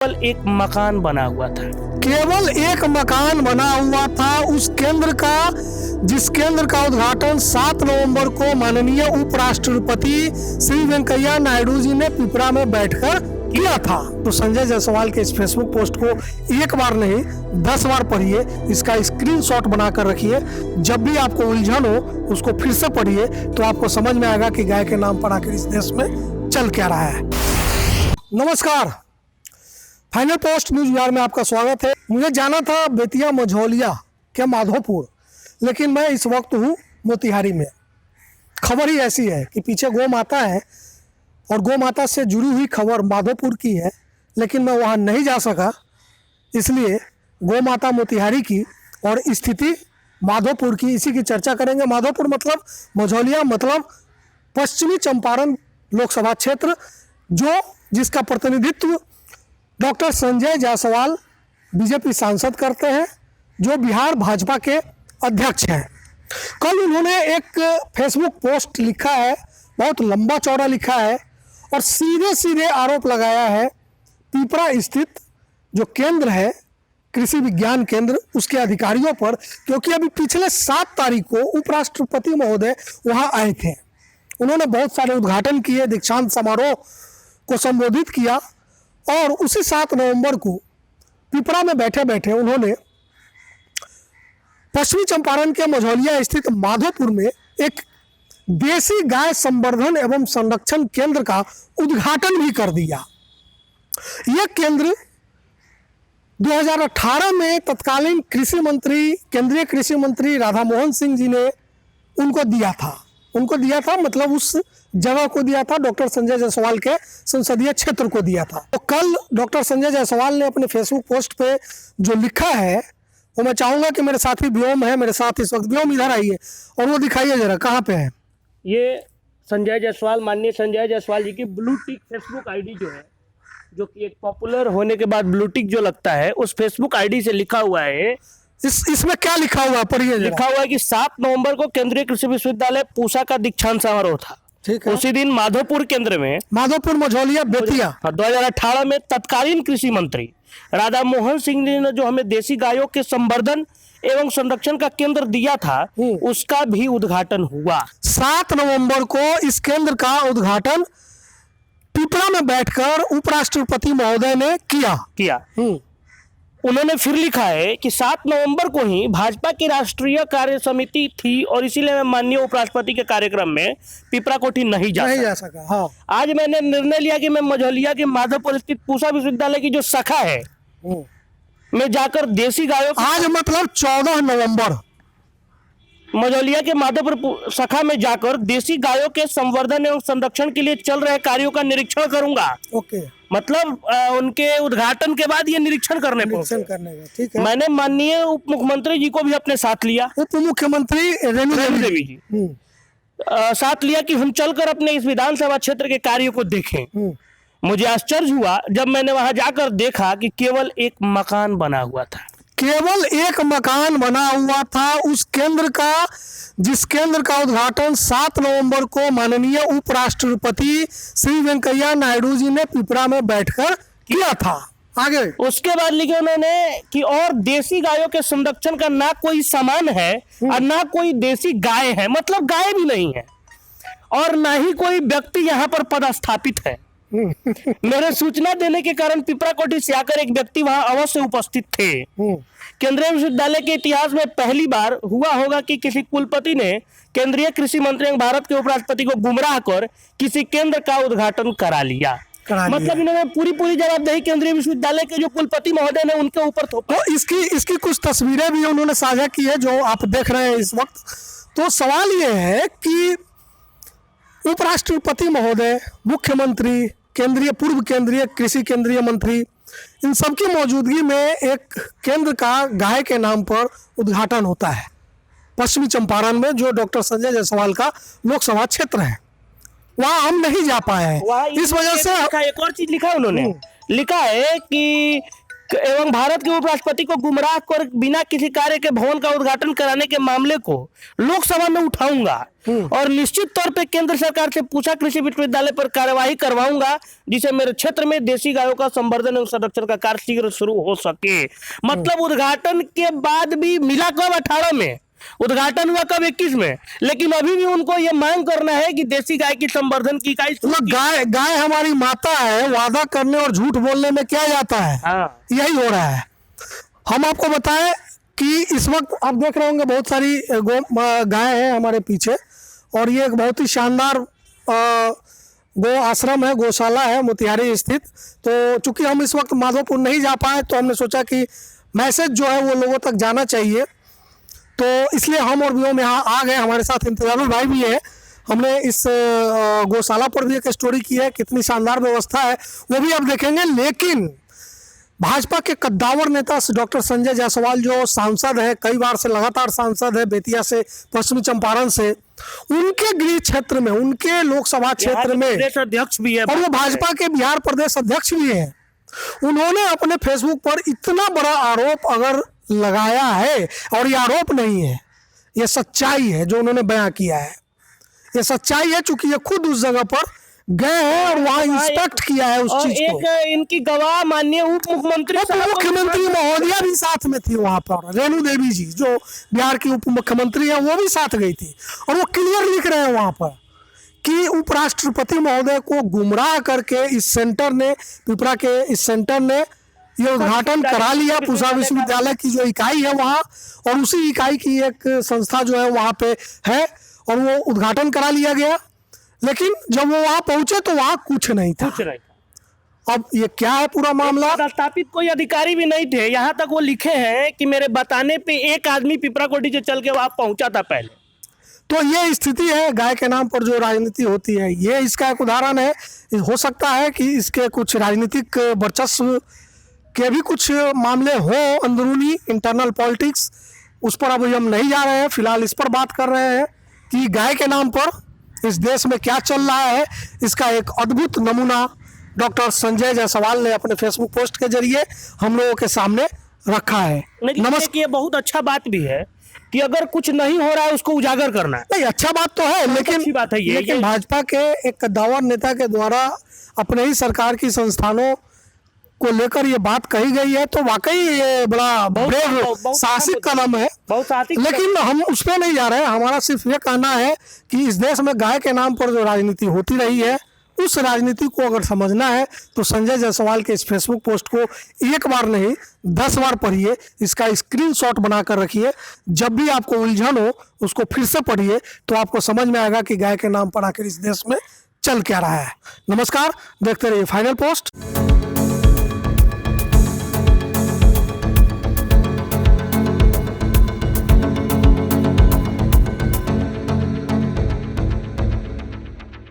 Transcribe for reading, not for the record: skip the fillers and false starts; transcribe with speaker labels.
Speaker 1: केवल एक मकान बना हुआ था।
Speaker 2: केवल एक मकान बना हुआ था उस केंद्र का, जिस केंद्र का उद्घाटन 7 नवंबर को माननीय उपराष्ट्रपति श्री वेंकैया नायडू जी ने पिपरा में बैठकर किया था। तो संजय जायसवाल के इस फेसबुक पोस्ट को एक बार नहीं 10 बार पढ़िए, इसका स्क्रीनशॉट बनाकर रखिए। जब भी आपको उलझन हो उसको फिर से पढ़िए तो आपको समझ में आएगा कि गाय के नाम पर आखिर इस देश में चल क्या रहा है। नमस्कार, फाइनल पोस्ट न्यूज बिहार में आपका स्वागत है। मुझे जाना था बेतिया मझौलिया के माधोपुर, लेकिन मैं इस वक्त हूँ मोतिहारी में। खबर ही ऐसी है कि पीछे गौ माता है और गौ माता से जुड़ी हुई खबर माधोपुर की है, लेकिन मैं वहाँ नहीं जा सका, इसलिए गौ माता मोतिहारी की और स्थिति माधोपुर की, इसी की चर्चा करेंगे। माधोपुर मतलब मझौलिया मतलब पश्चिमी चंपारण लोकसभा क्षेत्र, जिसका प्रतिनिधित्व डॉक्टर संजय जायसवाल बीजेपी सांसद करते हैं, जो बिहार भाजपा के अध्यक्ष हैं। कल उन्होंने एक फेसबुक पोस्ट लिखा है, बहुत लंबा चौड़ा लिखा है और सीधे सीधे आरोप लगाया है पिपरा स्थित जो केंद्र है कृषि विज्ञान केंद्र, उसके अधिकारियों पर, क्योंकि अभी पिछले 7 तारीख को उपराष्ट्रपति महोदय वहाँ आए थे। उन्होंने बहुत सारे उद्घाटन किए, दीक्षांत समारोह को संबोधित किया और उसी 7 नवंबर को पिपरा में बैठे बैठे उन्होंने पश्चिमी चंपारण के मझौलिया स्थित माधोपुर में एक देसी गाय संवर्धन एवं संरक्षण केंद्र का उद्घाटन भी कर दिया। यह केंद्र 2018 में तत्कालीन कृषि मंत्री, केंद्रीय कृषि मंत्री राधा मोहन सिंह जी ने उनको दिया था, मतलब उस जगह को दिया था, डॉक्टर संजय जायसवाल के संसदीय क्षेत्र को दिया था। तो कल डॉक्टर संजय जायसवाल ने अपने फेसबुक पोस्ट पे जो लिखा है वो मैं चाहूंगा कि मेरे साथी व्योम है मेरे साथ इस वक्त। व्योम इधर आइए और वो दिखाइए जरा, कहाँ पे है
Speaker 1: ये संजय जायसवाल, माननीय संजय जायसवाल जी की ब्लू टिक फेसबुक आईडी जो है, जो कि एक पॉपुलर होने के बाद ब्लू टिक जो लगता है, उस फेसबुक आईडी से लिखा हुआ है।
Speaker 2: इसमें क्या लिखा हुआ है, पढ़िए।
Speaker 1: लिखा हुआ है कि 7 नवंबर को केंद्रीय कृषि विश्वविद्यालय पूसा का दीक्षांत समारोह था।
Speaker 2: ठीक है।
Speaker 1: उसी दिन माधोपुर केंद्र में,
Speaker 2: माधोपुर मझौलिया बेतिया,
Speaker 1: 2018 में तत्कालीन कृषि मंत्री राधा मोहन सिंह जी ने जो हमें देसी गायों के संवर्धन एवं संरक्षण का केंद्र दिया था, उसका भी उद्घाटन हुआ।
Speaker 2: 7 नवंबर को इस केंद्र का उद्घाटन पिपरा में बैठकर उपराष्ट्रपति महोदय ने किया। उन्होंने
Speaker 1: फिर लिखा है कि 7 नवंबर को ही भाजपा की राष्ट्रीय कार्य समिति थी और इसीलिए मैं माननीय उपराष्ट्रपति के कार्यक्रम में पिपरा कोठी नहीं जा सका।
Speaker 2: हाँ।
Speaker 1: आज मैंने निर्णय लिया कि मैं मझौलिया के माधोपुर स्थित पूसा विश्वविद्यालय की जो शाखा है, मैं जाकर देसी गायों,
Speaker 2: आज मतलब 14 नवंबर,
Speaker 1: मझौलिया के माधोपुर शाखा में जाकर देसी गायों के संवर्धन एवं संरक्षण के लिए चल रहे कार्यों का निरीक्षण करूंगा।
Speaker 2: ओके।
Speaker 1: मतलब उनके उद्घाटन के बाद ये निरीक्षण करने का।
Speaker 2: ठीक है।
Speaker 1: मैंने माननीय उप मुख्यमंत्री जी को भी अपने साथ लिया,
Speaker 2: उप मुख्यमंत्री रेणु देवी
Speaker 1: जी साथ लिया कि हम चलकर अपने इस विधानसभा क्षेत्र के कार्यों को देखें। मुझे आश्चर्य हुआ जब मैंने वहां जाकर देखा कि केवल एक मकान बना हुआ था।
Speaker 2: केवल एक मकान बना हुआ था उस केंद्र का, जिस केंद्र का उद्घाटन 7 नवंबर को माननीय उपराष्ट्रपति श्री वेंकैया नायडू जी ने पिपरा में बैठकर किया था। आगे
Speaker 1: उसके बाद लिखे उन्होंने कि और देसी गायों के संरक्षण का ना कोई सामान है और ना कोई देसी गाय है, मतलब गाय भी नहीं है, और ना ही कोई व्यक्ति यहाँ पर पदस्थापित है। मेरे सूचना देने के कारण पिपरा कोठी से आकर एक व्यक्ति वहां अवश्य उपस्थित थे। केंद्रीय विश्वविद्यालय के इतिहास में पहली बार हुआ होगा कि किसी कुलपति ने केंद्रीय कृषि मंत्री एवं भारत के उपराष्ट्रपति को गुमराह कर किसी केंद्र का उद्घाटन करा लिया। मतलब इन्होंने पूरी जवाबदेही केंद्रीय विश्वविद्यालय के जो कुलपति महोदय ने उनके ऊपर थोपा।
Speaker 2: तो इसकी कुछ तस्वीरें भी उन्होंने साझा की है जो आप देख रहे हैं इस वक्त। तो सवाल ये है कि उपराष्ट्रपति महोदय, मुख्यमंत्री, पूर्व केंद्रीय कृषि केंद्रीय मंत्री, इन सबकी मौजूदगी में एक केंद्र का गाय के नाम पर उद्घाटन होता है पश्चिमी चंपारण में, जो डॉक्टर संजय जायसवाल का लोकसभा क्षेत्र है। वहाँ हम नहीं जा पाए हैं, इस वजह से।
Speaker 1: एक और चीज लिखा उन्होंने, लिखा है कि एवं भारत के उपराष्ट्रपति को गुमराह कर बिना किसी कार्य के भवन का उद्घाटन कराने के मामले को लोकसभा में उठाऊंगा और निश्चित तौर पे केंद्र सरकार से पूछा कृषि विश्वविद्यालय पर कार्यवाही करवाऊंगा जिसे मेरे क्षेत्र में देसी गायों का संवर्धन एवं संरक्षण का कार्य शीघ्र शुरू हो सके। मतलब उद्घाटन के बाद भी मिला कब 18 में, उद्घाटन हुआ कब 21 में, लेकिन अभी भी उनको ये मांग करना है कि देसी गाय की संवर्धन की इकाई
Speaker 2: गाय हमारी माता है, वादा करने और झूठ बोलने में क्या जाता है।
Speaker 1: हाँ।
Speaker 2: यही हो रहा है। हम आपको बताएं कि इस वक्त आप देख रहे होंगे बहुत सारी गाय हैं हमारे पीछे, और ये एक बहुत ही शानदार गो आश्रम है, गौशाला है मोतिहारी स्थित। तो चूंकि हम इस वक्त माधोपुर नहीं जा पाए तो हमने सोचा कि मैसेज जो है वो लोगों तक जाना चाहिए, तो इसलिए हम और व्योम यहाँ आ गए। हमारे साथ इंतजारुल भाई भी है। हमने इस गौशाला पर भी एक स्टोरी की है, कितनी शानदार व्यवस्था है वो भी आप देखेंगे। लेकिन भाजपा के कद्दावर नेता डॉक्टर संजय जायसवाल जो सांसद है, कई बार से लगातार सांसद है, बेतिया से, पश्चिमी चंपारण से, उनके गृह क्षेत्र में, उनके लोकसभा क्षेत्र में
Speaker 1: प्रदेश अध्यक्ष भी है
Speaker 2: और वो भाजपा के बिहार प्रदेश अध्यक्ष भी है, उन्होंने अपने फेसबुक पर इतना बड़ा आरोप अगर लगाया है, और ये आरोप नहीं है, ये सच्चाई है जो उन्होंने बयां किया है, ये सच्चाई है, चूंकि ये खुद उस जगह पर गए हैं और वहां इंस्पेक्ट किया है उस चीज को।
Speaker 1: एक इनकी गवाह माननीय उप
Speaker 2: मुख्यमंत्री महोदया भी साथ में थी वहां पर, रेणु देवी जी जो बिहार की उप मुख्यमंत्री है वो भी साथ गई थी, और वो क्लियर लिख रहे हैं वहां पर कि उपराष्ट्रपति महोदय को गुमराह करके इस सेंटर ने, पिपरा के इस सेंटर ने ये उद्घाटन करा लिया, पूसा विश्वविद्यालय की जो इकाई है वहाँ, और उसी इकाई की एक संस्था जो है वहाँ पे है, और वो उद्घाटन करा लिया गया। लेकिन जब वो वहाँ पहुंचे तो वहाँ कुछ नहीं था। अब ये क्या है पूरा मामला?
Speaker 1: स्थापित कोई अधिकारी भी नहीं थे, यहाँ तक वो लिखे हैं कि मेरे बताने पे एक आदमी पिपरा कोठी से चल के वहाँ पहुंचा था पहले।
Speaker 2: तो ये स्थिति है गाय के नाम पर जो राजनीति होती है, ये इसका एक उदाहरण है। हो सकता है कि इसके कुछ राजनीतिक वर्चस्व के भी कुछ मामले हो, अंदरूनी इंटरनल पॉलिटिक्स, उस पर अभी हम नहीं जा रहे हैं। फिलहाल इस पर बात कर रहे हैं कि गाय के नाम पर इस देश में क्या चल रहा है। इसका एक अद्भुत नमूना डॉक्टर संजय जायसवाल ने अपने फेसबुक पोस्ट के जरिए हम लोगों के सामने रखा है।
Speaker 1: नमस्कार। ये बहुत अच्छा बात भी है कि अगर कुछ नहीं हो रहा है उसको उजागर करना।
Speaker 2: नहीं, अच्छा बात तो है, लेकिन
Speaker 1: अच्छी बात है ये।
Speaker 2: लेकिन भाजपा के एक कद्दावर नेता के द्वारा अपने ही सरकार की संस्थानों को लेकर ये बात कही गई है, तो वाकई ये बड़ा ब्रेव साहसिक कदम है। लेकिन हम उस पर नहीं जा रहे हैं। हमारा सिर्फ ये कहना है कि इस देश में गाय के नाम पर जो राजनीति होती रही है, उस राजनीति को अगर समझना है तो संजय जायसवाल के इस फेसबुक पोस्ट को एक बार नहीं 10 बार पढ़िए, इसका स्क्रीनशॉट बनाकर रखिए। जब भी आपको उलझन हो उसको फिर से पढ़िए तो आपको समझ में आएगा कि गाय के नाम पर आखिर इस देश में चल क्या रहा है। नमस्कार, देखते रहिए फाइनल पोस्ट।